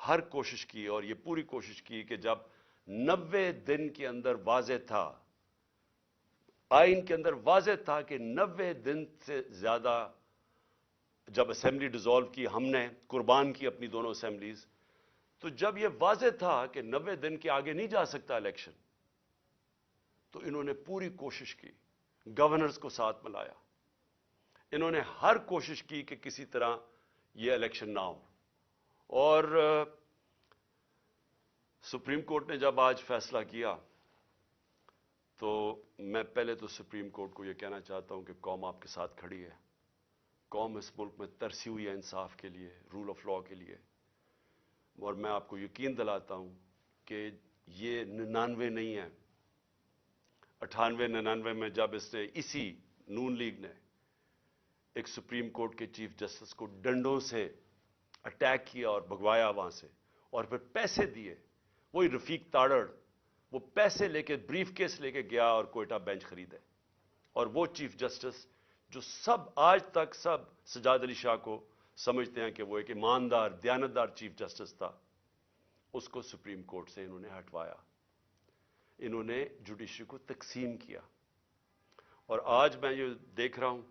ہر کوشش کی اور یہ پوری کوشش کی کہ جب 90 دن کے اندر واضح تھا، آئین کے اندر واضح تھا کہ 90 دن سے زیادہ، جب اسمبلی ڈیزالو کی ہم نے، قربان کی اپنی دونوں اسمبلیز، تو جب یہ واضح تھا کہ 90 دن کے آگے نہیں جا سکتا الیکشن، تو انہوں نے پوری کوشش کی، گورنرز کو ساتھ ملایا، انہوں نے ہر کوشش کی کہ کسی طرح یہ الیکشن نہ ہو. اور سپریم کورٹ نے جب آج فیصلہ کیا تو میں پہلے تو سپریم کورٹ کو یہ کہنا چاہتا ہوں کہ قوم آپ کے ساتھ کھڑی ہے. قوم اس ملک میں ترسی ہوئی ہے انصاف کے لیے، رول آف لا کے لیے، اور میں آپ کو یقین دلاتا ہوں کہ یہ 99 نہیں ہے. 98 99 میں جب اس نے، اسی نون لیگ نے ایک سپریم کورٹ کے چیف جسٹس کو ڈنڈوں سے اٹیک کیا اور بھگوایا وہاں سے، اور پھر پیسے دیے، وہی رفیق تاڑڑ، وہ پیسے لے کے بریف کیس لے کے گیا اور کوئٹہ بینچ خریدے. اور وہ چیف جسٹس جو سب آج تک سب سجاد علی شاہ کو سمجھتے ہیں کہ وہ ایک ایماندار دیانتدار چیف جسٹس تھا، اس کو سپریم کورٹ سے انہوں نے ہٹوایا. انہوں نے جوڈیشری کو تقسیم کیا. اور آج میں یہ دیکھ رہا ہوں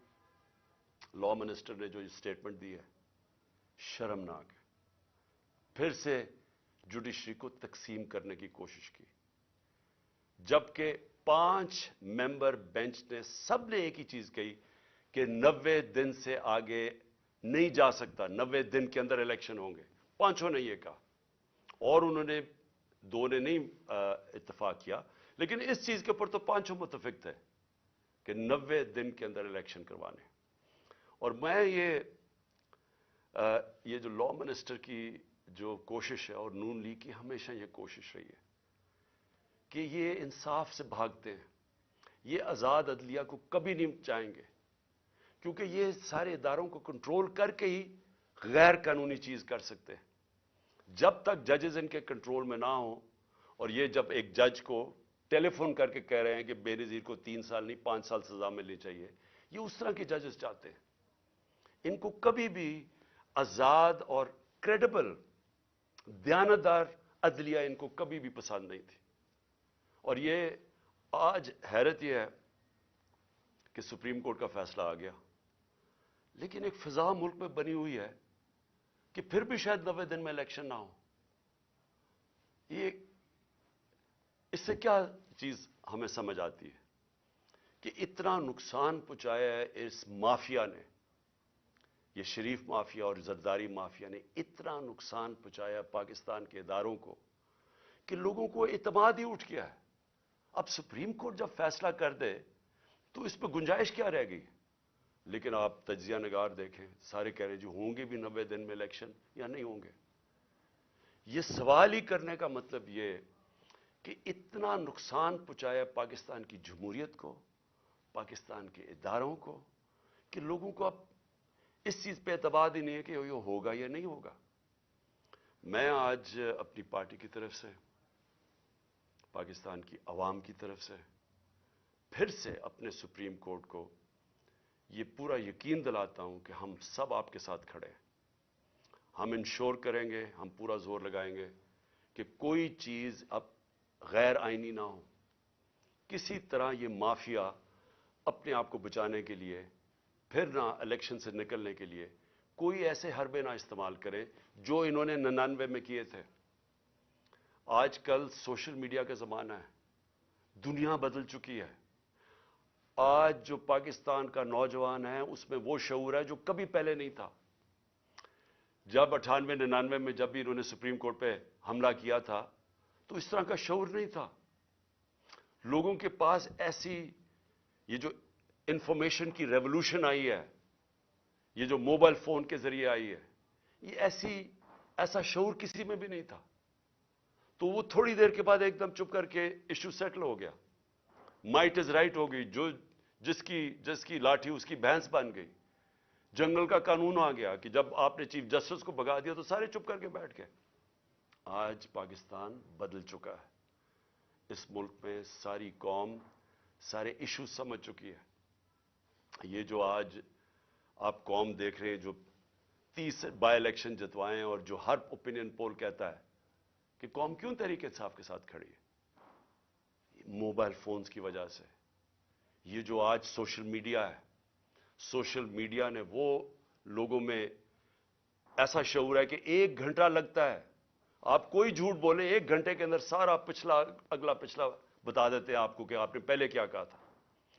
لا منسٹر نے جو یہ سٹیٹمنٹ دی ہے، شرمناک ہے. پھر سے جوڈیشری کو تقسیم کرنے کی کوشش کی، جبکہ 5 ممبر بینچ نے سب نے ایک ہی چیز کہی کہ 90 دن سے آگے نہیں جا سکتا، 90 دن کے اندر الیکشن ہوں گے. 5 نے یہ کہا، اور انہوں نے 2 نے نہیں اتفاق کیا، لیکن اس چیز کے اوپر تو 5 متفق تھے کہ 90 دن کے اندر الیکشن کروانے. اور میں یہ جو لا منسٹر کی جو کوشش ہے اور نون لیگ کی ہمیشہ یہ کوشش رہی ہے کہ یہ انصاف سے بھاگتے ہیں، یہ آزاد عدلیہ کو کبھی نہیں چاہیں گے، کیونکہ یہ سارے اداروں کو کنٹرول کر کے ہی غیر قانونی چیز کر سکتے ہیں. جب تک ججز ان کے کنٹرول میں نہ ہوں، اور یہ جب ایک جج کو ٹیلی فون کر کے کہہ رہے ہیں کہ بے نظیر کو 3 سال نہیں 5 سال سزا ملنی چاہیے، یہ اس طرح کے ججز چاہتے ہیں. ان کو کبھی بھی آزاد اور کریڈیبل دیانتدار عدلیہ ان کو کبھی بھی پسند نہیں تھی. اور یہ آج حیرت یہ ہے کہ سپریم کورٹ کا فیصلہ آ گیا، لیکن ایک فضا ملک میں بنی ہوئی ہے کہ پھر بھی شاید 90 دن میں الیکشن نہ ہو. یہ اس سے کیا چیز ہمیں سمجھ آتی ہے کہ اتنا نقصان پہنچایا ہے اس مافیا نے، یہ شریف مافیا اور زرداری مافیا نے اتنا نقصان پہنچایا پاکستان کے اداروں کو کہ لوگوں کو اعتماد ہی اٹھ گیا ہے. اب سپریم کورٹ جب فیصلہ کر دے تو اس پہ گنجائش کیا رہ گئی؟ لیکن آپ تجزیہ نگار دیکھیں، سارے کہہ رہے ہیں جو ہوں گے بھی 90 دن میں الیکشن یا نہیں ہوں گے. یہ سوال ہی کرنے کا مطلب یہ کہ اتنا نقصان پہنچایا پاکستان کی جمہوریت کو، پاکستان کے اداروں کو، کہ لوگوں کو اب اس چیز پہ اعتماد ہی نہیں ہے کہ یہ ہوگا یا نہیں ہوگا. میں آج اپنی پارٹی کی طرف سے، پاکستان کی عوام کی طرف سے پھر سے اپنے سپریم کورٹ کو یہ پورا یقین دلاتا ہوں کہ ہم سب آپ کے ساتھ کھڑے ہیں. ہم انشور کریں گے، ہم پورا زور لگائیں گے کہ کوئی چیز اب غیر آئینی نہ ہو. کسی طرح یہ مافیا اپنے آپ کو بچانے کے لیے، پھر نہ الیکشن سے نکلنے کے لیے کوئی ایسے حربے نہ استعمال کریں جو انہوں نے 99 میں کیے تھے. آج کل سوشل میڈیا کا زمانہ ہے، دنیا بدل چکی ہے. آج جو پاکستان کا نوجوان ہے اس میں وہ شعور ہے جو کبھی پہلے نہیں تھا. جب 98 99 میں جب بھی انہوں نے سپریم کورٹ پہ حملہ کیا تھا تو اس طرح کا شعور نہیں تھا. لوگوں کے پاس ایسی یہ جو انفارمیشن کی ریولوشن آئی ہے، یہ جو موبائل فون کے ذریعے آئی ہے، یہ ایسا شعور کسی میں بھی نہیں تھا. تو وہ تھوڑی دیر کے بعد ایک دم چپ کر کے ایشو سیٹل ہو گیا. مائٹ از رائٹ ہو گئی، جو جس کی لاٹھی اس کی بھینس بن گئی. جنگل کا قانون آ گیا کہ جب آپ نے چیف جسٹس کو بھگا دیا تو سارے چپ کر کے بیٹھ گئے. آج پاکستان بدل چکا ہے. اس ملک میں ساری قوم سارے ایشو سمجھ چکی ہے. یہ جو آج آپ قوم دیکھ رہے ہیں جو 30 بائی الیکشن جتوائیں اور جو ہر اوپینین پول کہتا ہے کہ قوم کیوں تحریک انصاف کے ساتھ کھڑی ہے؟ موبائل فونز کی وجہ سے. یہ جو آج سوشل میڈیا ہے، سوشل میڈیا نے وہ لوگوں میں ایسا شعور ہے کہ 1 گھنٹہ لگتا ہے، آپ کوئی جھوٹ بولیں 1 گھنٹے کے اندر سارا پچھلا اگلا پچھلا بتا دیتے ہیں آپ کو کہ آپ نے پہلے کیا کہا تھا.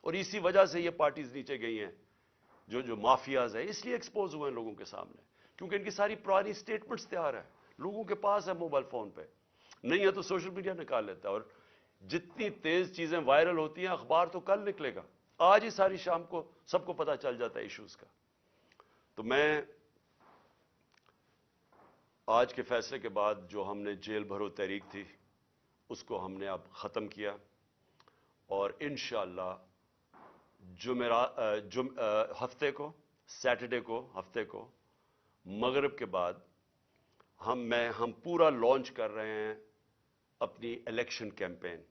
اور اسی وجہ سے یہ پارٹیز نیچے گئی ہیں، جو مافیاز ہیں اس لیے ایکسپوز ہوئے ہیں لوگوں کے سامنے، کیونکہ ان کی ساری پرانی سٹیٹمنٹس تیار ہیں، لوگوں کے پاس ہے موبائل فون پہ. نہیں ہے تو سوشل میڈیا نکال لیتا ہے، اور جتنی تیز چیزیں وائرل ہوتی ہیں اخبار تو کل نکلے گا، آج ہی ساری شام کو سب کو پتہ چل جاتا ہے ایشوز کا. تو میں آج کے فیصلے کے بعد جو ہم نے جیل بھرو تحریک تھی اس کو ہم نے اب ختم کیا، اور انشاءاللہ ہفتے کو سیٹرڈے کو ہفتے کو مغرب کے بعد ہم پورا لانچ کر رہے ہیں اپنی الیکشن کیمپین.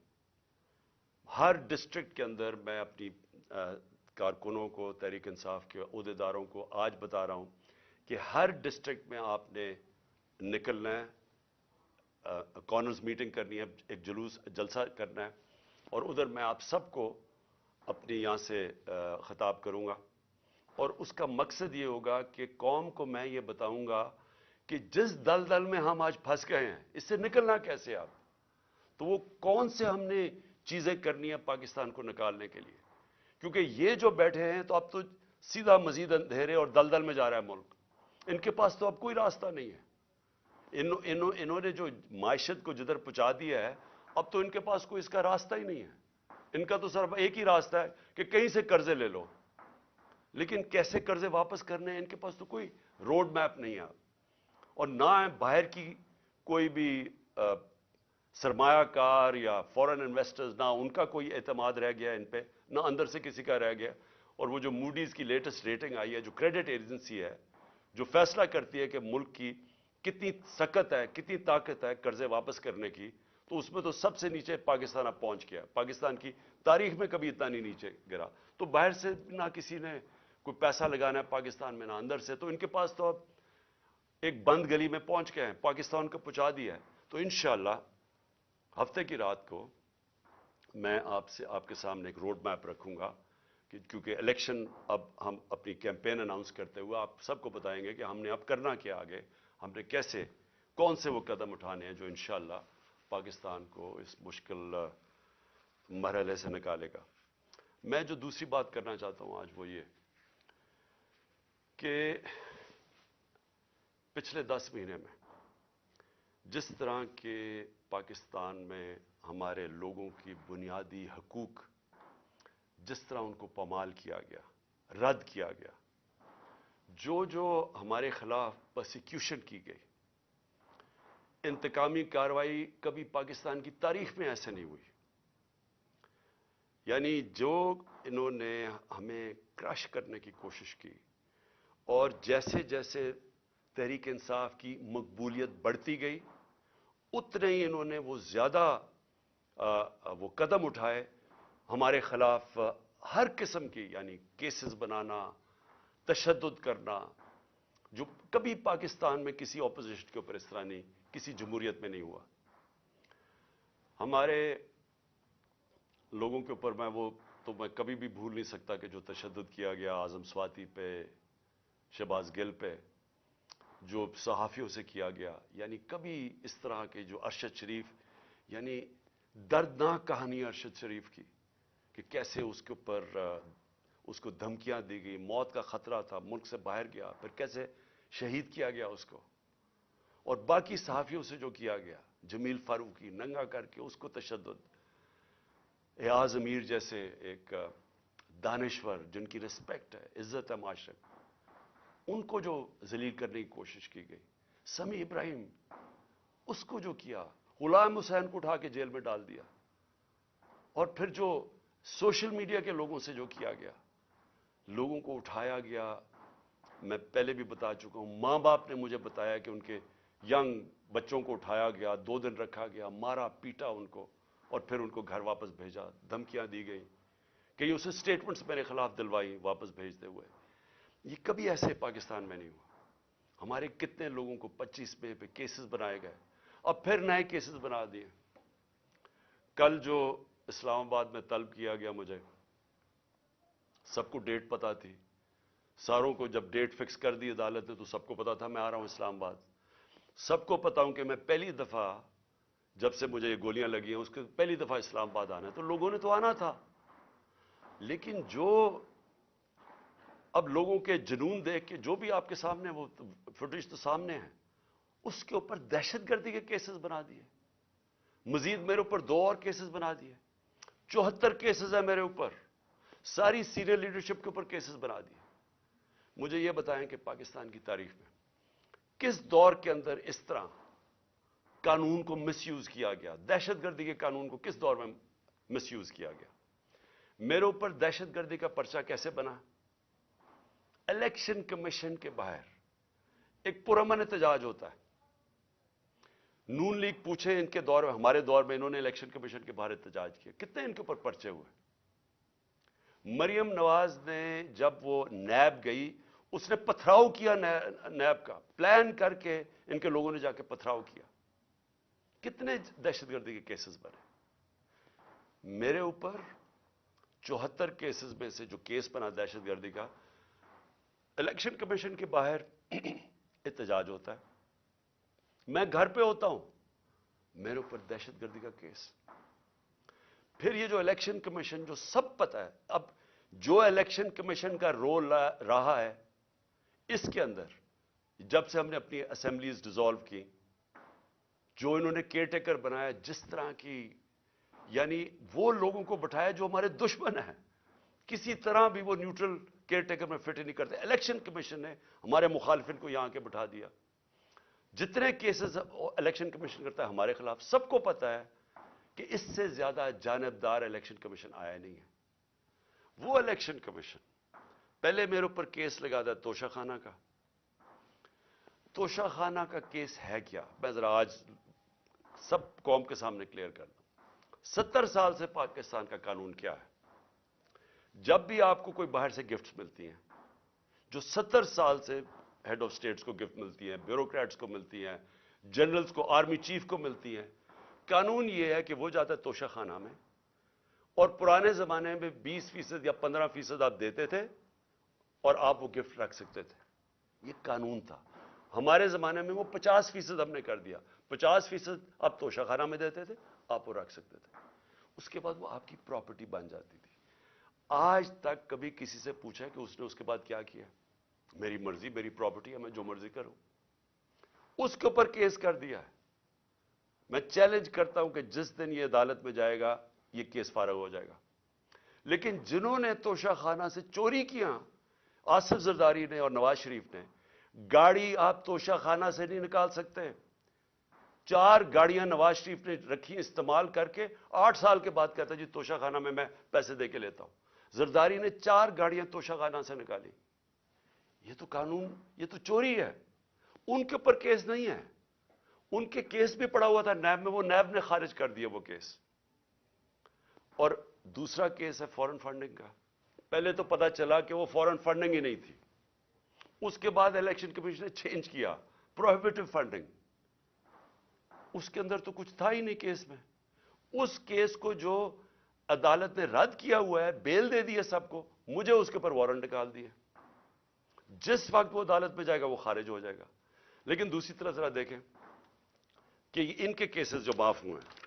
ہر ڈسٹرکٹ کے اندر میں اپنی کارکنوں کو، تحریک انصاف کے عہدیداروں کو آج بتا رہا ہوں کہ ہر ڈسٹرکٹ میں آپ نے نکلنا ہے، کارنرز میٹنگ کرنی ہے، ایک جلسہ کرنا ہے، اور ادھر میں آپ سب کو اپنی یہاں سے خطاب کروں گا. اور اس کا مقصد یہ ہوگا کہ قوم کو میں یہ بتاؤں گا کہ جس دلدل میں ہم آج پھنس گئے ہیں اس سے نکلنا کیسے آپ، تو وہ کون سے ہم نے چیزیں کرنی ہیں پاکستان کو نکالنے کے لیے. کیونکہ یہ جو بیٹھے ہیں تو اب تو سیدھا مزید اندھیرے اور دلدل میں جا رہا ہے ملک، ان کے پاس تو اب کوئی راستہ نہیں ہے. انہوں نے جو معیشت کو جدھر پہنچا دیا ہے اب تو ان کے پاس کوئی اس کا راستہ ہی نہیں ہے. ان کا تو صرف ایک ہی راستہ ہے کہ کہیں سے قرضے لے لو، لیکن کیسے قرضے واپس کرنے ہیں ان کے پاس تو کوئی روڈ میپ نہیں ہے. اور نہ باہر کی کوئی بھی سرمایہ کار یا فورن انویسٹرز، نہ ان کا کوئی اعتماد رہ گیا ان پہ، نہ اندر سے کسی کا رہ گیا. اور وہ جو موڈیز کی لیٹسٹ ریٹنگ آئی ہے، جو کریڈٹ ایجنسی ہے جو فیصلہ کرتی ہے کہ ملک کی کتنی سکت ہے، کتنی طاقت ہے قرضے واپس کرنے کی، تو اس میں تو سب سے نیچے پاکستان اب پہنچ گیا. پاکستان کی تاریخ میں کبھی اتنا نہیں نیچے گرا. تو باہر سے نہ کسی نے کوئی پیسہ لگانا ہے پاکستان میں، نہ اندر سے، تو ان کے پاس تو اب ایک بند گلی میں پہنچ گئے ہیں، پاکستان کو پہنچا دیا ہے. تو انشاءاللہ ہفتے کی رات کو میں آپ کے سامنے ایک روڈ میپ رکھوں گا، کیونکہ الیکشن اب ہم اپنی کیمپین اناؤنس کرتے ہوئے آپ سب کو بتائیں گے کہ ہم نے اب کرنا کیا، آگے ہم نے کیسے کون سے وہ قدم اٹھانے ہیں جو انشاءاللہ پاکستان کو اس مشکل مرحلے سے نکالے گا. میں جو دوسری بات کرنا چاہتا ہوں آج وہ یہ کہ پچھلے 10 مہینے میں جس طرح کے پاکستان میں ہمارے لوگوں کی بنیادی حقوق جس طرح ان کو پامال کیا گیا، رد کیا گیا، جو ہمارے خلاف پرسیکیوشن کی گئی، انتقامی کارروائی کبھی پاکستان کی تاریخ میں ایسے نہیں ہوئی. یعنی جو انہوں نے ہمیں کرش کرنے کی کوشش کی، اور جیسے جیسے تحریک انصاف کی مقبولیت بڑھتی گئی اتنے ہی انہوں نے وہ زیادہ وہ قدم اٹھائے ہمارے خلاف، ہر قسم کی، یعنی کیسز بنانا، تشدد کرنا، جو کبھی پاکستان میں کسی اپوزیشن کے اوپر اس طرح نہیں، کسی جمہوریت میں نہیں ہوا. ہمارے لوگوں کے اوپر میں کبھی بھی بھول نہیں سکتا کہ جو تشدد کیا گیا اعظم سواتی پہ، شہباز گل پہ، جو صحافیوں سے کیا گیا، یعنی کبھی اس طرح کے جو ارشد شریف، یعنی دردناک کہانی ارشد شریف کی کہ کیسے اس کے اوپر اس کو دھمکیاں دی گئی، موت کا خطرہ تھا، ملک سے باہر گیا، پھر کیسے شہید کیا گیا اس کو، اور باقی صحافیوں سے جو کیا گیا، جمیل فاروقی ننگا کر کے اس کو تشدد، ایاز امیر جیسے ایک دانشور جن کی رسپیکٹ ہے، عزت ہے معاشرے میں، ان کو جو ذلیل کرنے کی کوشش کی گئی، سمیع ابراہیم اس کو جو کیا، غلام حسین کو اٹھا کے جیل میں ڈال دیا، اور پھر جو سوشل میڈیا کے لوگوں سے جو کیا گیا، لوگوں کو اٹھایا گیا. میں پہلے بھی بتا چکا ہوں، ماں باپ نے مجھے بتایا کہ ان کے ینگ بچوں کو اٹھایا گیا، 2 دن رکھا گیا، مارا پیٹا ان کو، اور پھر ان کو گھر واپس بھیجا، دھمکیاں دی گئیں، کئی اسے سٹیٹمنٹس میرے خلاف دلوائی واپس بھیجتے ہوئے. یہ کبھی ایسے پاکستان میں نہیں ہوا. ہمارے کتنے لوگوں کو 25 مئی پہ کیسز بنائے گئے، اب پھر نئے کیسز بنا دیے۔ کل جو اسلام آباد میں طلب کیا گیا مجھے، سب کو ڈیٹ پتا تھی، ساروں کو جب ڈیٹ فکس کر دی عدالت نے تو سب کو پتا تھا میں آ رہا ہوں اسلام آباد۔ سب کو پتا ہوں کہ میں پہلی دفعہ جب سے مجھے یہ گولیاں لگی ہیں اس کے پہلی دفعہ اسلام آباد آنا ہے، تو لوگوں نے تو آنا تھا، لیکن جو اب لوگوں کے جنون دیکھ کے جو بھی آپ کے سامنے وہ فوٹیج تو سامنے ہے، اس کے اوپر دہشت گردی کے کیسز بنا دیے، مزید میرے اوپر 2 اور کیسز بنا دیے، 74 کیسز ہیں میرے اوپر، ساری سینئر لیڈرشپ کے اوپر کیسز بنا دیے۔ مجھے یہ بتائیں کہ پاکستان کی تاریخ میں کس دور کے اندر اس طرح قانون کو مس یوز کیا گیا، دہشت گردی کے قانون کو کس دور میں مس یوز کیا گیا؟ میرے اوپر دہشت گردی کا پرچہ کیسے بنا؟ الیکشن کمیشن کے باہر ایک پرامن احتجاج ہوتا ہے، نون لیگ پوچھے ان کے دور میں، ہمارے دور میں انہوں نے الیکشن کمیشن کے باہر احتجاج کیا، کتنے ان کے اوپر پرچے ہوئے؟ مریم نواز نے جب وہ نیب گئی، اس نے پتھراؤ کیا نیب کا، پلان کر کے ان کے لوگوں نے جا کے پتھراؤ کیا، کتنے دہشت گردی کے کیسز بنے؟ میرے اوپر 74 کیسز میں سے جو کیس بنا دہشت گردی کا، الیکشن کمیشن کے باہر احتجاج ہوتا ہے، میں گھر پہ ہوتا ہوں، میرے اوپر دہشت گردی کا کیس۔ پھر یہ جو الیکشن کمیشن جو سب پتہ ہے، اب جو الیکشن کمیشن کا رول رہا ہے اس کے اندر، جب سے ہم نے اپنی اسمبلیز ڈیزالو کی، جو انہوں نے کیئر ٹیکر بنایا، جس طرح کی یعنی وہ لوگوں کو بٹھایا جو ہمارے دشمن ہیں، کسی طرح بھی وہ نیوٹرل کیئر ٹیکر میں فٹ ہی نہیں کرتے، الیکشن کمیشن نے ہمارے مخالفین کو یہاں کے بٹھا دیا۔ جتنے کیسز الیکشن کمیشن کرتا ہے ہمارے خلاف، سب کو پتا ہے کہ اس سے زیادہ جانبدار الیکشن کمیشن آیا نہیں ہے۔ وہ الیکشن کمیشن پہلے میرے اوپر کیس لگا تھا توشہ خانہ کا۔ توشہ خانہ کا کیس ہے کیا، میں ذرا آج سب قوم کے سامنے کلیئر کر دوں۔ 70 سال سے پاکستان کا قانون کیا ہے؟ جب بھی آپ کو کوئی باہر سے گفٹس ملتی ہیں، جو 70 سال سے ہیڈ آف سٹیٹس کو گفٹ ملتی ہیں، بیوروکریٹس کو ملتی ہیں، جنرلز کو، آرمی چیف کو ملتی ہیں، قانون یہ ہے کہ وہ جاتا ہے توشہ خانہ میں، اور پرانے زمانے میں 20% یا 15% آپ دیتے تھے اور آپ وہ گفٹ رکھ سکتے تھے، یہ قانون تھا۔ ہمارے زمانے میں وہ 50% ہم نے کر دیا، 50% آپ توشہ خانہ میں دیتے تھے، آپ وہ رکھ سکتے تھے، اس کے بعد وہ آپ کی پراپرٹی بن جاتی تھی۔ آج تک کبھی کسی سے پوچھا کہ اس نے اس کے بعد کیا کیا؟ میری مرضی، میری پراپرٹی ہے، میں جو مرضی کروں۔ اس کے اوپر کیس کر دیا ہے۔ میں چیلنج کرتا ہوں کہ جس دن یہ عدالت میں جائے گا یہ کیس فارغ ہو جائے گا۔ لیکن جنہوں نے توشہ خانہ سے چوری کیا، آصف زرداری نے اور نواز شریف نے، گاڑی آپ توشہ خانہ سے نہیں نکال سکتے۔ 4 گاڑیاں نواز شریف نے رکھی استعمال کر کے، 8 سال کے بعد کہتا جی توشہ خانہ میں پیسے دے کے لیتا ہوں۔ زرداری نے 4 گاڑیاں توشہ خانہ سے نکالی۔ یہ تو قانون، یہ تو چوری ہے۔ ان کے اوپر کیس نہیں ہے، ان کے کیس بھی پڑا ہوا تھا نیب میں، وہ نیب نے خارج کر دیا وہ کیس۔ اور دوسرا کیس ہے فورن فنڈنگ کا۔ پہلے تو پتا چلا کہ وہ فورن فنڈنگ ہی نہیں تھی، اس کے بعد الیکشن کمیشن نے چینج کیا، پروہیبٹو فنڈنگ، اس کے اندر تو کچھ تھا ہی نہیں کیس میں۔ اس کیس کو جو عدالت نے رد کیا ہوا ہے، بیل دے دی ہے سب کو، مجھے اس کے اوپر وارنٹ نکال دیے، جس وقت وہ عدالت میں جائے گا وہ خارج ہو جائے گا۔ لیکن دوسری طرف ذرا دیکھیں کہ ان کے کیسز جو معاف ہوئے ہیں،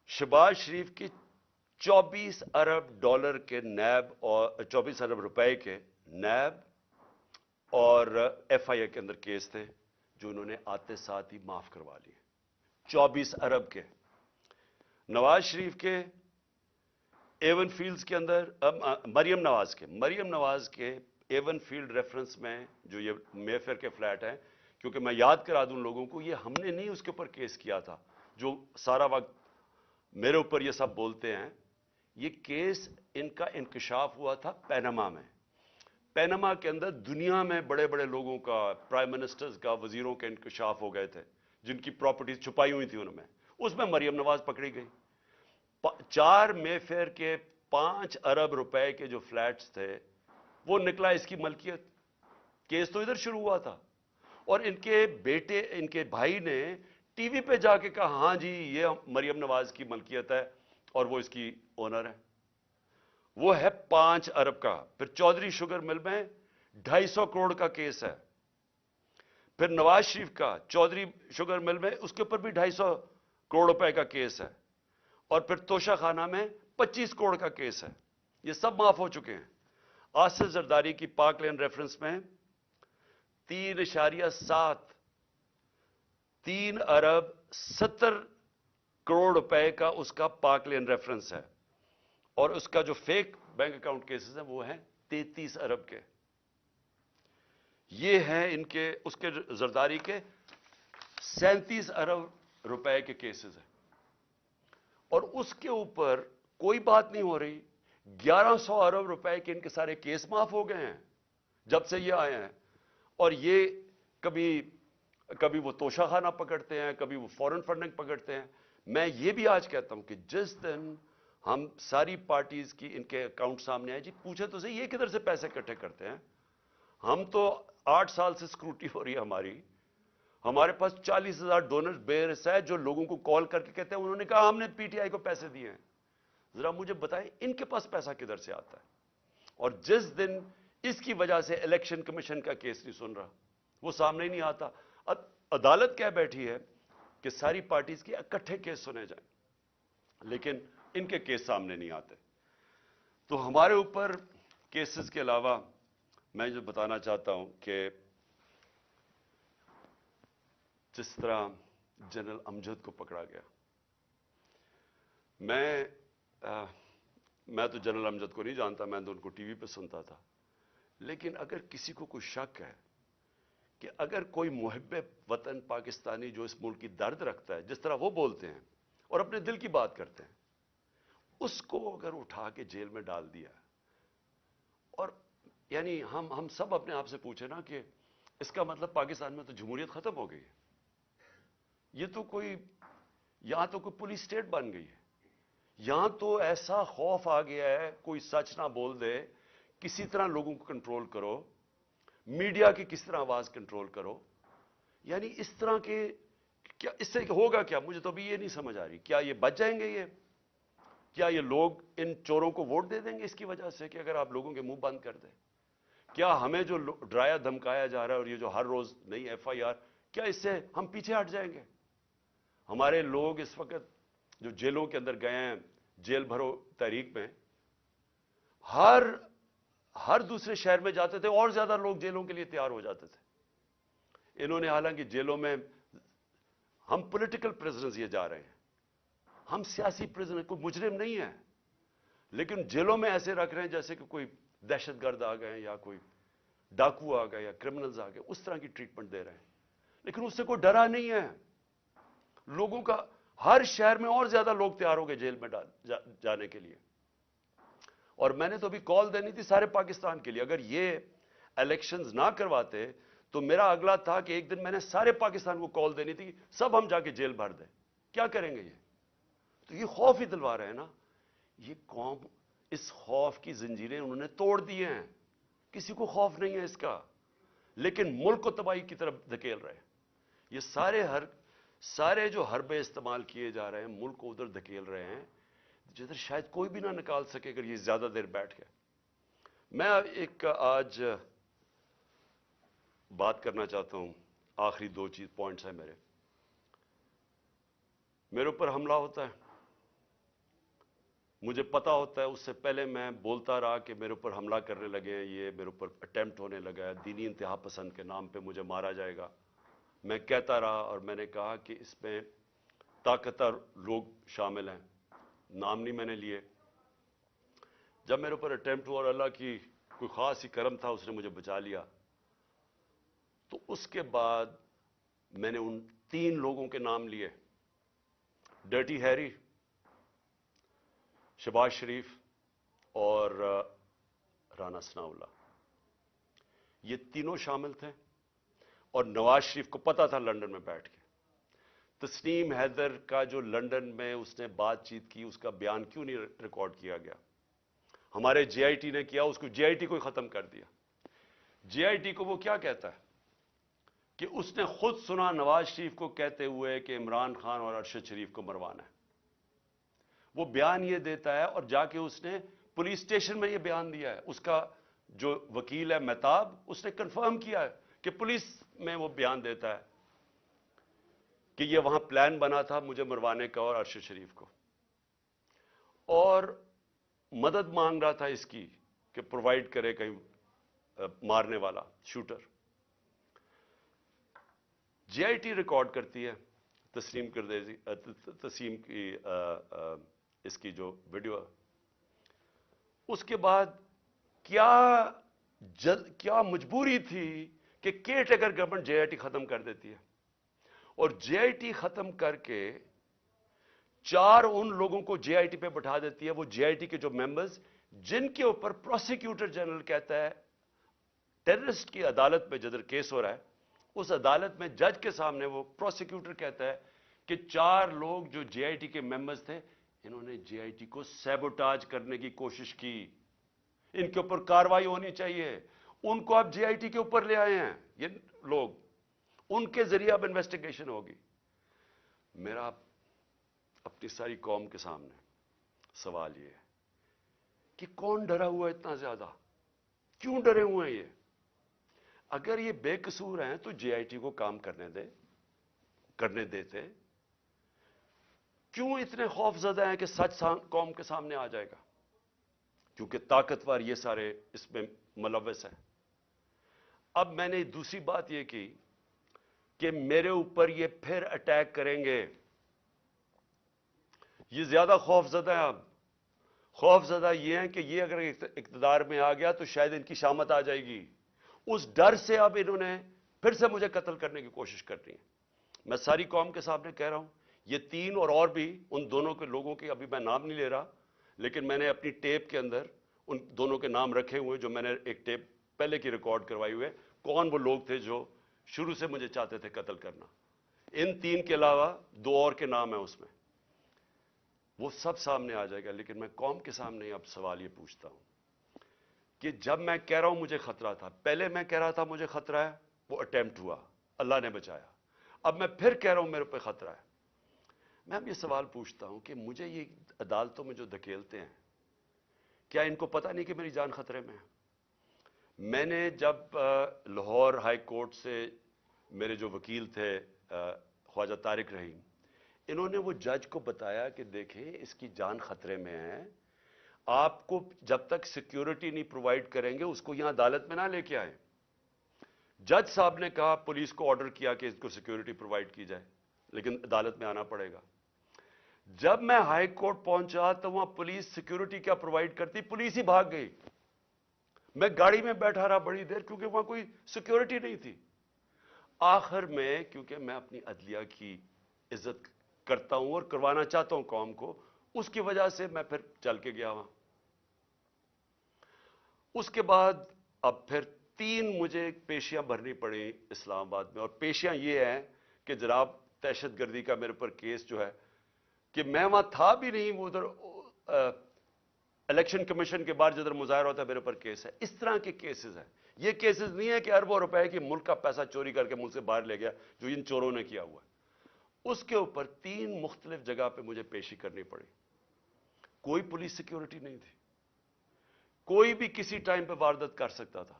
شہباز شریف کی 24 ارب ڈالر کے نیب اور 24 ارب روپے کے نیب اور ایف آئی اے کے اندر کیس تھے جو انہوں نے آتے ساتھ ہی معاف کروا لیے، 24 ارب کے۔ نواز شریف کے ایون فیلڈز کے اندر، مریم نواز کے ایون فیلڈ ریفرنس میں جو یہ مے فیئر کے فلیٹ ہیں، کیونکہ میں یاد کرا دوں لوگوں کو، یہ ہم نے نہیں اس کے اوپر کیس کیا تھا جو سارا وقت میرے اوپر یہ سب بولتے ہیں۔ یہ کیس ان کا انکشاف ہوا تھا پینما میں۔ پینما کے اندر دنیا میں بڑے بڑے لوگوں کا، پرائم منسٹرز کا، وزیروں کے انکشاف ہو گئے تھے جن کی پراپرٹیز چھپائی ہوئی تھی ان میں، اس میں مریم نواز پکڑی گئی۔ 4 مے فیئر کے 5 ارب روپے کے جو فلیٹس تھے وہ نکلا اس کی ملکیت۔ کیس تو ادھر شروع ہوا تھا، اور ان کے بیٹے، ان کے بھائی نے ٹی وی پہ جا کے کہا ہاں جی یہ مریم نواز کی ملکیت ہے اور وہ اس کی اونر ہے. وہ ہے 5 ارب کا. پھر چودھری شوگر مل میں 250 کروڑ کا کیس ہے. پھر نواز شریف کا چودھری شوگر مل میں اس کے اوپر بھی 250 کروڑ روپے کا کیس ہے. اور پھر توشہ خانہ میں 25 کروڑ کا کیس ہے. یہ سب معاف ہو چکے ہیں. آصف زرداری کی پاک لین ریفرنس میں 3 ارب 70 کروڑ روپے کا اس کا پاک لین ریفرنس ہے. اور اس کا جو فیک بینک اکاؤنٹ کیسز ہیں وہ ہیں 33 ارب کے. یہ ہیں ان کے، اس کے زرداری کے 37 ارب روپے کے کیسز ہیں. اور اس کے اوپر کوئی بات نہیں ہو رہی. 1100 ارب روپے کے ان کے سارے کیس معاف ہو گئے ہیں جب سے یہ آئے ہیں. اور یہ کبھی وہ توشہ خانہ پکڑتے ہیں، کبھی وہ فورن فنڈنگ پکڑتے ہیں. میں یہ بھی آج کہتا ہوں کہ جس دن ہم ساری پارٹیز کی ان کے اکاؤنٹ سامنے آئے، جی پوچھیں تو صحیح یہ کدھر سے پیسے اکٹھے کرتے ہیں. ہم تو 8 سال سے اسکروٹی ہو رہی ہے ہماری. ہمارے پاس 40,000 ڈونر بیئرس ہے جو لوگوں کو کال کر کے کہتے ہیں انہوں نے کہا ہم نے پی ٹی آئی کو پیسے دیے ہیں. ذرا مجھے بتائیں ان کے پاس پیسہ کدھر سے آتا ہے. اور جس دن اس کی وجہ سے الیکشن کمیشن کا کیس نہیں سن رہا، وہ سامنے ہی نہیں آتا. عدالت کہہ بیٹھی ہے کہ ساری پارٹیز کے اکٹھے کیس سنے جائیں، لیکن ان کے کیس سامنے نہیں آتے. تو ہمارے اوپر کیسز کے علاوہ میں جو بتانا چاہتا ہوں کہ جس طرح جنرل امجد کو پکڑا گیا، میں تو جنرل امجد کو نہیں جانتا، میں تو ان کو ٹی وی پہ سنتا تھا. لیکن اگر کسی کو کوئی شک ہے کہ اگر کوئی محب وطن پاکستانی جو اس ملک کی درد رکھتا ہے، جس طرح وہ بولتے ہیں اور اپنے دل کی بات کرتے ہیں، اس کو اگر اٹھا کے جیل میں ڈال دیا، اور یعنی ہم سب اپنے آپ سے پوچھیں نا کہ اس کا مطلب پاکستان میں تو جمہوریت ختم ہو گئی ہے. یہ تو کوئی، یہاں تو کوئی پولیس اسٹیٹ بن گئی ہے. یہاں تو ایسا خوف آ گیا ہے کوئی سچ نہ بول دے، کسی طرح لوگوں کو کنٹرول کرو، میڈیا کی کس طرح آواز کنٹرول کرو. یعنی اس طرح کے کیا اس سے ہوگا کیا؟ مجھے تو ابھی یہ نہیں سمجھ آ رہی. کیا یہ بچ جائیں گے؟ کیا یہ لوگ ان چوروں کو ووٹ دے دیں گے اس کی وجہ سے کہ اگر آپ لوگوں کے منہ بند کر دیں؟ کیا ہمیں جو ڈرایا دھمکایا جا رہا ہے اور یہ جو ہر روز نئی ایف آئی آر، کیا اس سے ہم پیچھے ہٹ جائیں گے؟ ہمارے لوگ اس وقت جو جیلوں کے اندر گئے ہیں، جیل بھرو تحریک میں، ہر دوسرے شہر میں جاتے تھے اور زیادہ لوگ جیلوں کے لیے تیار ہو جاتے تھے. انہوں نے حالانکہ جیلوں میں، ہم پولیٹیکل پریزنرز یہ جا رہے ہیں، ہم سیاسی پریزنر، کوئی مجرم نہیں ہے، لیکن جیلوں میں ایسے رکھ رہے ہیں جیسے کہ کوئی دہشت گرد آ گئے یا کوئی ڈاکو آ گئے یا کرمنلز آ گئے، اس طرح کی ٹریٹمنٹ دے رہے ہیں. لیکن اس سے کوئی ڈرا نہیں ہے. لوگوں کا ہر شہر میں اور زیادہ لوگ تیار ہو گئے جیل میں جانے کے لیے. اور میں نے تو ابھی کال دینی تھی سارے پاکستان کے لیے. اگر یہ الیکشنز نہ کرواتے تو میرا اگلا تھا کہ ایک دن میں نے سارے پاکستان کو کال دینی تھی، سب ہم جا کے جیل بھر دیں. کیا کریں گے یہ؟ تو یہ خوف ہی دلوا رہے ہیں نا. یہ قوم اس خوف کی زنجیریں انہوں نے توڑ دی ہیں. کسی کو خوف نہیں ہے اس کا، لیکن ملک کو تباہی کی طرف دھکیل رہے ہیں. یہ سارے جو حربے استعمال کیے جا رہے ہیں ملک کو ادھر دھکیل رہے ہیں جدھر شاید کوئی بھی نہ نکال سکے اگر یہ زیادہ دیر بیٹھ گئے. میں ایک آج بات کرنا چاہتا ہوں، آخری 2 پوائنٹس ہیں میرے اوپر حملہ ہوتا ہے، مجھے پتا ہوتا ہے، اس سے پہلے میں بولتا رہا کہ میرے اوپر حملہ کرنے لگے ہیں، یہ میرے اوپر اٹیمپٹ ہونے لگا ہے، دینی انتہا پسند کے نام پہ مجھے مارا جائے گا. میں کہتا رہا اور میں نے کہا کہ اس میں طاقتور لوگ شامل ہیں، نام نہیں میں نے لیے. جب میرے اوپر اٹیمپٹ ہوا اور اللہ کی کوئی خاص ہی کرم تھا، اس نے مجھے بچا لیا، تو اس کے بعد میں نے ان 3 لوگوں کے نام لیے: ڈرٹی ہیری، شہباز شریف اور رانا ثناء اللہ. یہ تینوں شامل تھے. اور نواز شریف کو پتا تھا لندن میں بیٹھ کے. تسنیم حیدر کا جو لندن میں اس نے بات چیت کی، اس کا بیان کیوں نہیں ریکارڈ کیا گیا؟ ہمارے جے آئی ٹی نے کیا، اس کو جے آئی ٹی کو ختم کر دیا. JIT کو وہ کیا کہتا ہے کہ اس نے خود سنا نواز شریف کو کہتے ہوئے کہ عمران خان اور ارشد شریف کو مروانا ہے. وہ بیان یہ دیتا ہے اور جا کے اس نے پولیس اسٹیشن میں یہ بیان دیا ہے. اس کا جو وکیل ہے مہتاب, اس نے کنفرم کیا ہے کہ پولیس میں وہ بیان دیتا ہے کہ یہ وہاں پلان بنا تھا مجھے مروانے کا اور ارشد شریف کو, اور مدد مانگ رہا تھا اس کی کہ پرووائڈ کرے کہیں مارنے والا شوٹر. JIT ریکارڈ کرتی ہے تسلیم کی اس کی جو ویڈیو ہے. اس کے بعد کیا مجبوری تھی کہ کیئر ٹیکر گورنمنٹ JIT ختم کر دیتی ہے, اور JIT ختم کر کے 4 ان لوگوں کو JIT پہ بٹھا دیتی ہے, وہ JIT کے جو ممبرز جن کے اوپر پروسیکیوٹر جنرل کہتا ہے ٹیررسٹ کی عدالت میں جدھر کیس ہو رہا ہے, اس عدالت میں جج کے سامنے وہ پروسیکیوٹر کہتا ہے کہ 4 لوگ جو JIT کے ممبرز تھے انہوں نے JIT کو سیبوٹاج کرنے کی کوشش کی, ان کے اوپر کاروائی ہونی چاہیے. ان کو آپ JIT کے اوپر لے آئے ہیں یہ لوگ, ان کے ذریعے اب انویسٹیگیشن ہوگی. میرا اپنی ساری قوم کے سامنے سوال یہ ہے کہ کون ڈرا ہوا ہے اتنا زیادہ؟ کیوں ڈرے ہوئے ہیں یہ؟ اگر یہ بے قصور ہیں تو JIT کو کام کرنے دیتے. کیوں اتنے خوف زدہ ہیں کہ سچ قوم کے سامنے آ جائے گا؟ کیونکہ طاقتور یہ سارے اس میں ملوث ہیں. اب میں نے دوسری بات یہ کی کہ میرے اوپر یہ پھر اٹیک کریں گے. یہ زیادہ خوف زدہ ہیں. اب خوف زدہ یہ ہیں کہ یہ اگر اقتدار میں آ گیا تو شاید ان کی شامت آ جائے گی. اس ڈر سے اب انہوں نے پھر سے مجھے قتل کرنے کی کوشش کرنی ہے. میں ساری قوم کے سامنے کہہ رہا ہوں, یہ 3 اور بھی ان دونوں کے لوگوں کے ابھی میں نام نہیں لے رہا, لیکن میں نے اپنی ٹیپ کے اندر ان دونوں کے نام رکھے ہوئے جو میں نے ایک ٹیپ پہلے کی ریکارڈ کروائی ہوئے, کون وہ لوگ تھے جو شروع سے مجھے چاہتے تھے قتل کرنا. ان 3 کے علاوہ 2 اور کے نام ہیں اس میں, وہ سب سامنے آ جائے گا. لیکن میں قوم کے سامنے اب سوال یہ پوچھتا ہوں کہ جب میں کہہ رہا ہوں مجھے خطرہ تھا, پہلے میں کہہ رہا تھا مجھے خطرہ ہے, وہ اٹیمپٹ ہوا, اللہ نے بچایا. اب میں پھر کہہ رہا ہوں میرے پہ خطرہ ہے. میں اب یہ سوال پوچھتا ہوں کہ مجھے یہ عدالتوں میں جو دھکیلتے ہیں, کیا ان کو پتہ نہیں کہ میری جان خطرے میں ہے؟ میں نے جب لاہور ہائی کورٹ سے میرے جو وکیل تھے خواجہ طارق رحیم, انہوں نے وہ جج کو بتایا کہ دیکھیں اس کی جان خطرے میں ہے, آپ کو جب تک سیکیورٹی نہیں پرووائڈ کریں گے اس کو یہاں عدالت میں نہ لے کے آئیں. جج صاحب نے کہا, پولیس کو آرڈر کیا کہ اس کو سیکیورٹی پرووائڈ کی جائے, لیکن عدالت میں آنا پڑے گا. جب میں ہائی کورٹ پہنچا تو وہاں پولیس سیکیورٹی کیا پرووائڈ کرتی, پولیس ہی بھاگ گئی. میں گاڑی میں بیٹھا رہا بڑی دیر کیونکہ وہاں کوئی سیکیورٹی نہیں تھی. آخر میں کیونکہ میں اپنی عدلیہ کی عزت کرتا ہوں اور کروانا چاہتا ہوں قوم کو, اس کی وجہ سے میں پھر چل کے گیا وہاں. اس کے بعد اب پھر 3 مجھے پیشیاں بھرنی پڑی اسلام آباد میں, اور پیشیاں یہ ہیں کہ جناب دہشت گردی کا میرے پر کیس جو ہے کہ میں وہاں تھا بھی نہیں, وہ ادھر الیکشن کمیشن کے باہر جدھر مظاہرہ ہوتا ہے میرے پر کیس ہے. اس طرح کے کیسز ہیں. یہ کیسز نہیں ہے کہ اربوں روپے کی ملک کا پیسہ چوری کر کے ملک سے باہر لے گیا جو ان چوروں نے کیا ہوا ہے. اس کے اوپر 3 مختلف جگہ پہ مجھے پیشی کرنی پڑی. کوئی پولیس سیکیورٹی نہیں تھی, کوئی بھی کسی ٹائم پہ واردات کر سکتا تھا.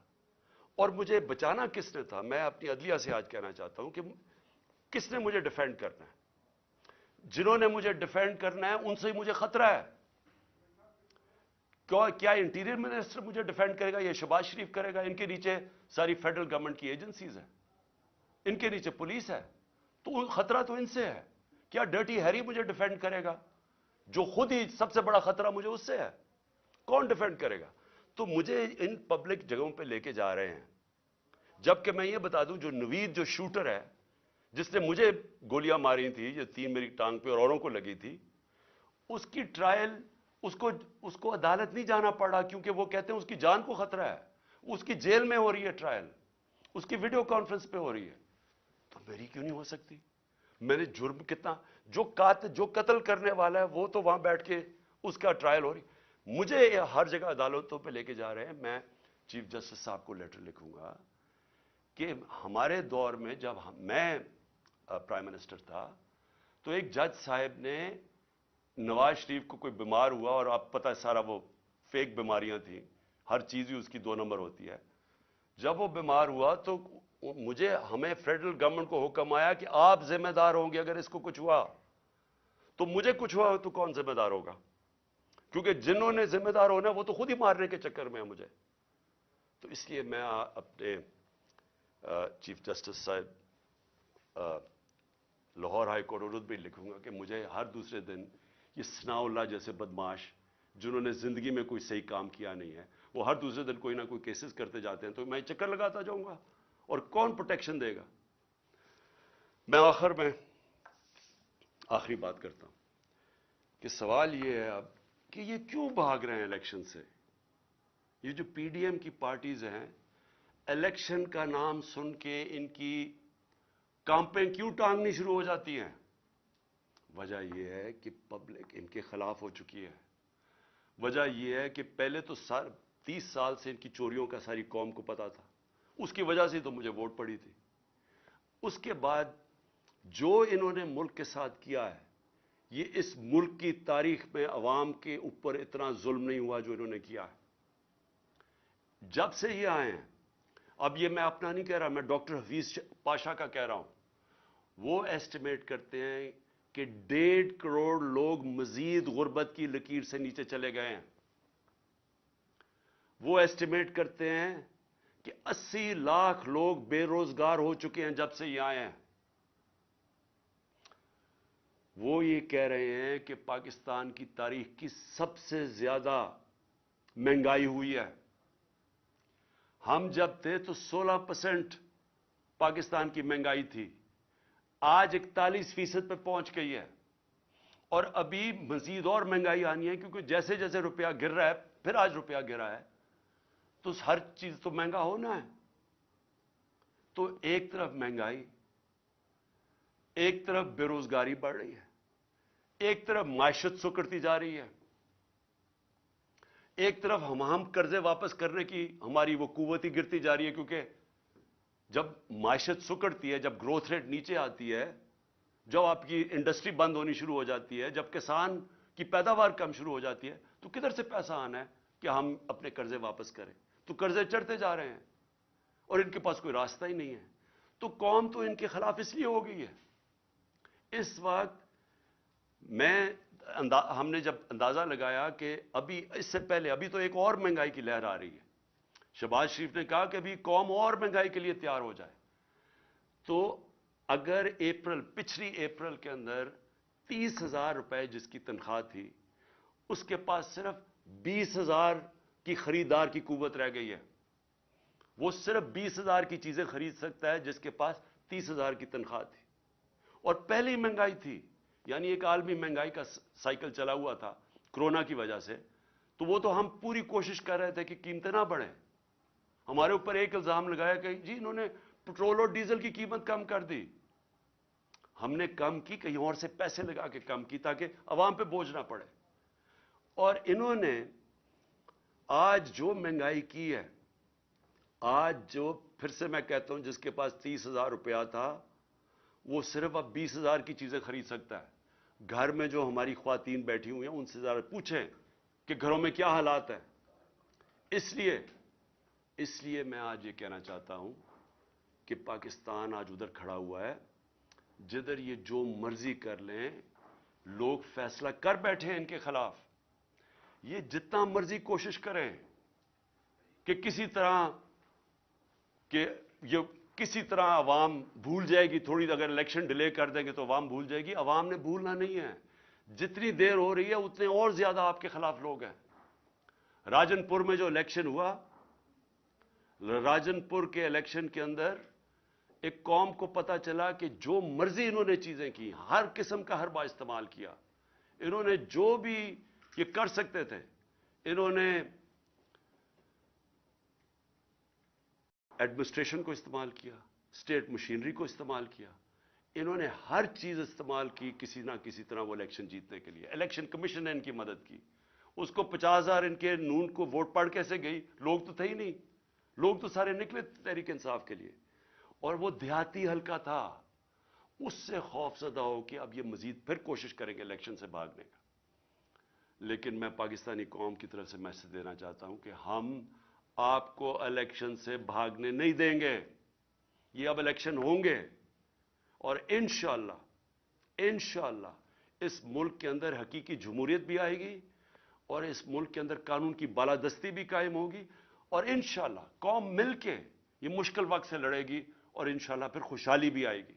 اور مجھے بچانا کس نے تھا؟ میں اپنی عدلیہ سے آج کہنا چاہتا ہوں کہ کس نے مجھے ڈیفینڈ کرنا ہے؟ جنہوں نے مجھے ڈیفینڈ کرنا ہے ان سے ہی مجھے خطرہ ہے. کیا انٹیریئر منسٹر مجھے ڈیفینڈ کرے گا؟ یہ شہباز شریف کرے گا؟ ان کے نیچے ساری فیڈرل گورنمنٹ کی ایجنسیز ہیں, ان کے نیچے پولیس ہے, تو خطرہ تو ان سے ہے. کیا ڈرٹی ہیری مجھے ڈیفینڈ کرے گا جو خود ہی سب سے بڑا خطرہ مجھے اس سے ہے؟ کون ڈیفینڈ کرے گا؟ تو مجھے ان پبلک جگہوں پہ لے کے جا رہے ہیں, جبکہ میں یہ بتا دوں جو نوید جو شوٹر ہے جس نے مجھے گولیاں ماری تھی, جو 3 میری ٹانگ پہ اور اوروں کو لگی تھی, اس کی ٹرائل اس کو عدالت نہیں جانا پڑا کیونکہ وہ کہتے ہیں اس کی جان کو خطرہ ہے. اس کی جیل میں ہو رہی ہے ٹرائل, اس کی ویڈیو کانفرنس پہ ہو رہی ہے. تو میری کیوں نہیں ہو سکتی؟ میں نے جرم کتنا, جو قتل کرنے والا ہے وہ تو وہاں بیٹھ کے اس کا ٹرائل ہو رہی. مجھے ہر جگہ عدالتوں پہ لے کے جا رہے ہیں. میں چیف جسٹس صاحب کو لیٹر لکھوں گا کہ ہمارے دور میں جب میں پرائم منسٹر تھا تو ایک جج صاحب نے نواز شریف کو کوئی بیمار ہوا، اور آپ پتہ ہے سارا وہ فیک بیماریاں تھیں، ہر چیز ہی اس کی 2 نمبر ہوتی ہے. جب وہ بیمار ہوا تو ہمیں فیڈرل گورنمنٹ کو حکم آیا کہ آپ ذمہ دار ہوں گے، اگر اس کو کچھ ہوا تو مجھے کچھ ہوا تو کون ذمہ دار ہوگا؟ کیونکہ جنہوں نے ذمہ دار ہونا وہ تو خود ہی مارنے کے چکر میں ہیں مجھے. تو اس لیے میں اپنے چیف جسٹس صاحب لاہور ہائی کورٹ اردو بھی لکھوں گا کہ مجھے ہر دوسرے دن یہ ثناء اللہ جیسے بدماش جنہوں نے زندگی میں کوئی صحیح کام کیا نہیں ہے، وہ ہر دوسرے دن کوئی نہ کوئی کیسز کرتے جاتے ہیں، تو میں چکر لگاتا جاؤں گا اور کون پروٹیکشن دے گا؟ میں آخر میں آخری بات کرتا ہوں کہ سوال یہ ہے اب کہ یہ کیوں بھاگ رہے ہیں الیکشن سے؟ یہ جو پی ڈی ایم کی پارٹیز ہیں، الیکشن کا نام سن کے ان کی کامپیں کیوں ٹانگنی شروع ہو جاتی ہیں؟ وجہ یہ ہے کہ پبلک ان کے خلاف ہو چکی ہے. وجہ یہ ہے کہ پہلے تو 30 سال سے ان کی چوریوں کا ساری قوم کو پتا تھا، اس کی وجہ سے تو مجھے ووٹ پڑی تھی. اس کے بعد جو انہوں نے ملک کے ساتھ کیا ہے، یہ اس ملک کی تاریخ میں عوام کے اوپر اتنا ظلم نہیں ہوا جو انہوں نے کیا ہے. جب سے یہ آئے ہیں، اب یہ میں اپنا نہیں کہہ رہا، میں ڈاکٹر حفیظ پاشا کا کہہ رہا ہوں، وہ ایسٹیمیٹ کرتے ہیں کہ 1.5 کروڑ لوگ مزید غربت کی لکیر سے نیچے چلے گئے ہیں. وہ ایسٹیمیٹ کرتے ہیں کہ 80 لاکھ لوگ بے روزگار ہو چکے ہیں جب سے یہ آئے ہیں. وہ یہ کہہ رہے ہیں کہ پاکستان کی تاریخ کی سب سے زیادہ مہنگائی ہوئی ہے. ہم جب تھے تو 16% پاکستان کی مہنگائی تھی، آج 41% پہ پہنچ گئی ہے، اور ابھی مزید اور مہنگائی آنی ہے، کیونکہ جیسے جیسے روپیہ گر رہا ہے، پھر آج روپیہ گرا ہے تو ہر چیز تو مہنگا ہونا ہے. تو ایک طرف مہنگائی، ایک طرف بے روزگاری بڑھ رہی ہے، ایک طرف معیشت سکڑتی جا رہی ہے، ایک طرف ہم قرضے واپس کرنے کی ہماری وہ قوت ہی گرتی جا رہی ہے. کیونکہ جب معیشت سکڑتی ہے، جب گروتھ ریٹ نیچے آتی ہے، جب آپ کی انڈسٹری بند ہونی شروع ہو جاتی ہے، جب کسان کی پیداوار کم شروع ہو جاتی ہے، تو کدھر سے پیسہ آنا ہے کہ ہم اپنے قرضے واپس کریں؟ تو قرضے چڑھتے جا رہے ہیں اور ان کے پاس کوئی راستہ ہی نہیں ہے. تو قوم تو ان کے خلاف اس لیے ہو گئی ہے. اس وقت ہم نے جب اندازہ لگایا کہ ابھی اس سے پہلے ابھی تو ایک اور مہنگائی کی لہر آ رہی ہے، شہباز شریف نے کہا کہ ابھی قوم اور مہنگائی کے لیے تیار ہو جائے. تو اگر پچھلی اپریل کے اندر 30,000 روپے جس کی تنخواہ تھی، اس کے پاس صرف 20,000 کی خریدار کی قوت رہ گئی ہے. وہ صرف 20,000 کی چیزیں خرید سکتا ہے جس کے پاس 30,000 کی تنخواہ تھی. اور پہلی مہنگائی تھی، یعنی ایک عالمی مہنگائی کا سائیکل چلا ہوا تھا کرونا کی وجہ سے. تو وہ تو ہم پوری کوشش کر رہے تھے کہ قیمتیں نہ بڑھیں. ہمارے اوپر ایک الزام لگایا کہ جی انہوں نے پٹرول اور ڈیزل کی قیمت کم کر دی. ہم نے کم کی، کہیں اور سے پیسے لگا کے کم کی تاکہ عوام پہ بوجھ نہ پڑے. اور انہوں نے آج جو مہنگائی کی ہے، آج جو پھر سے میں کہتا ہوں جس کے پاس 30,000 روپیہ تھا وہ صرف اب 20,000 کی چیزیں خرید سکتا ہے. گھر میں جو ہماری خواتین بیٹھی ہوئی ہیں ان سے ذرا پوچھیں کہ گھروں میں کیا حالات ہیں. اس لیے میں آج یہ کہنا چاہتا ہوں کہ پاکستان آج ادھر کھڑا ہوا ہے جدھر یہ جو مرضی کر لیں، لوگ فیصلہ کر بیٹھے ہیں ان کے خلاف. یہ جتنا مرضی کوشش کریں کہ کسی طرح عوام بھول جائے گی، تھوڑی اگر الیکشن ڈیلے کر دیں گے تو عوام بھول جائے گی. عوام نے بھولنا نہیں ہے. جتنی دیر ہو رہی ہے اتنے اور زیادہ آپ کے خلاف لوگ ہیں. راجن پور میں جو الیکشن ہوا، راجن پور کے الیکشن کے اندر ایک قوم کو پتا چلا کہ جو مرضی انہوں نے چیزیں کی، ہر قسم کا حربہ استعمال کیا. انہوں نے جو بھی یہ کر سکتے تھے، انہوں نے ایڈمنسٹریشن کو استعمال کیا، اسٹیٹ مشینری کو استعمال کیا. انہوں نے ہر چیز استعمال کی کسی نہ کسی طرح وہ الیکشن جیتنے کے لیے. الیکشن کمیشن نے ان کی مدد کی. اس کو 50,000 ان کے نون کو ووٹ پڑ کیسے گئی؟ لوگ تو تھے ہی نہیں. لوگ تو سارے نکلے تحریک انصاف کے لیے، اور وہ دیہاتی حلقہ تھا، اس سے خوف زدہ ہو کہ اب یہ مزید پھر کوشش کریں گے الیکشن سے بھاگنے کا۔ لیکن میں پاکستانی قوم کی طرف سے میسج دینا چاہتا ہوں کہ ہم آپ کو الیکشن سے بھاگنے نہیں دیں گے، یہ اب الیکشن ہوں گے، اور انشاءاللہ اس ملک کے اندر حقیقی جمہوریت بھی آئے گی، اور اس ملک کے اندر قانون کی بالادستی بھی قائم ہوگی، اور انشاءاللہ قوم مل کے یہ مشکل وقت سے لڑے گی، اور انشاءاللہ پھر خوشحالی بھی آئے گی۔